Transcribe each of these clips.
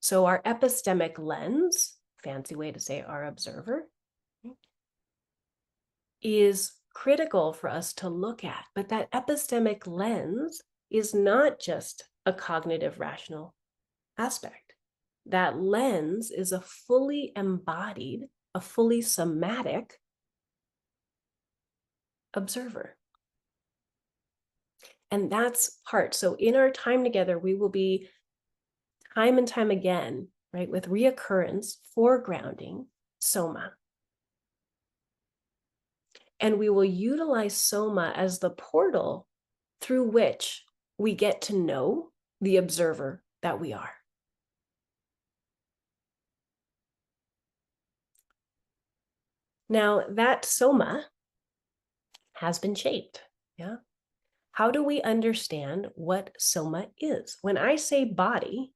So our epistemic lens, fancy way to say our observer, is critical for us to look at. But that epistemic lens is not just a cognitive rational aspect. That lens is a fully embodied, a fully somatic observer. And that's part. So in our time together, we will be time and time again, right, with reoccurrence, foregrounding soma. And we will utilize soma as the portal through which we get to know the observer that we are. Now, that soma has been shaped, yeah? How do we understand what soma is? When I say body,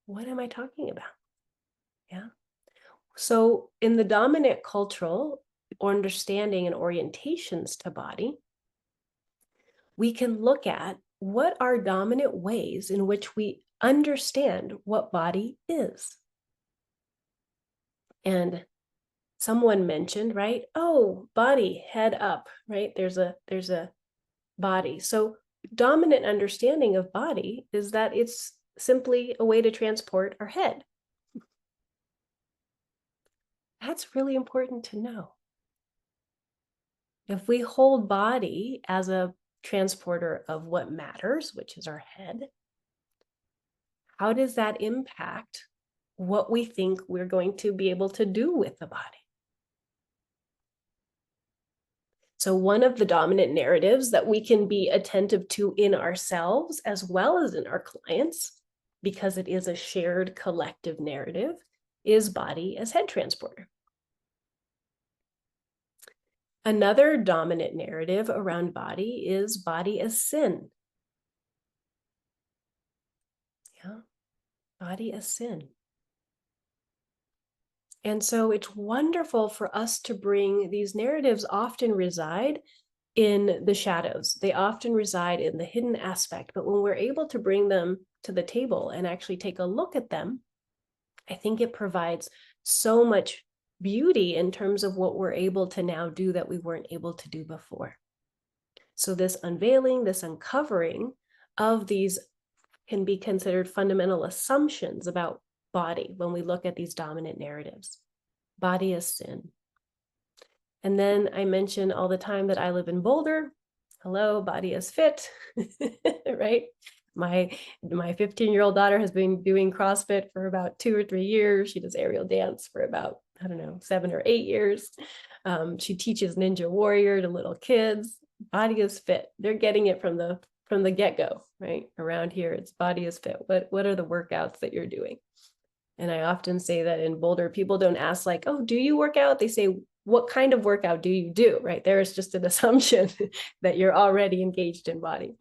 what am I talking about? Yeah. So in the dominant cultural understanding and orientations to body, we can look at what are dominant ways in which we understand what body is. And someone mentioned, right? Oh, body, head up, right? There's a body. So dominant understanding of body is that it's simply a way to transport our head. That's really important to know. If we hold body as a transporter of what matters, which is our head, how does that impact what we think we're going to be able to do with the body? So one of the dominant narratives that we can be attentive to in ourselves as well as in our clients, because it is a shared collective narrative, is body as head transporter. Another dominant narrative around body is body as sin. Yeah, body as sin. And so it's wonderful for us to bring these narratives often reside in the shadows. They often reside in the hidden aspect, but when we're able to bring them to the table and actually take a look at them, I think it provides so much beauty in terms of what we're able to now do that we weren't able to do before. So this unveiling, this uncovering of these can be considered fundamental assumptions about body when we look at these dominant narratives. Body is sin. And then I mention all the time that I live in Boulder. Hello, body is fit, right? My 15-year-old daughter has been doing CrossFit for about 2 or 3 years. She does aerial dance for about, I don't know, 7 or 8 years. She teaches Ninja Warrior to little kids. Body is fit. They're getting it from the get-go, right? Around here, it's body is fit. What are the workouts that you're doing? And I often say that in Boulder, people don't ask like, oh, do you work out? They say, what kind of workout do you do, right? There is just an assumption that you're already engaged in body.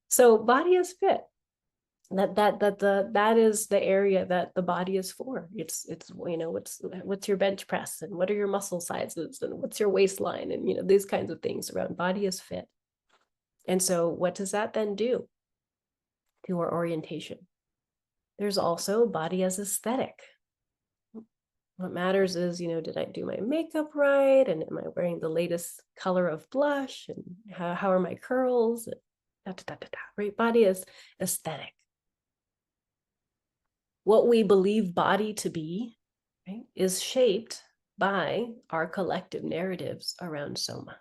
So body is fit. That is the area that the body is for. It's you know, what's your bench press and what are your muscle sizes and what's your waistline and, you know, these kinds of things around body is fit. And so what does that then do to our orientation? There's also body as aesthetic. What matters is, you know, did I do my makeup right? And am I wearing the latest color of blush? And how are my curls? Right? Body is aesthetic. What we believe body to be, right, is shaped by our collective narratives around soma.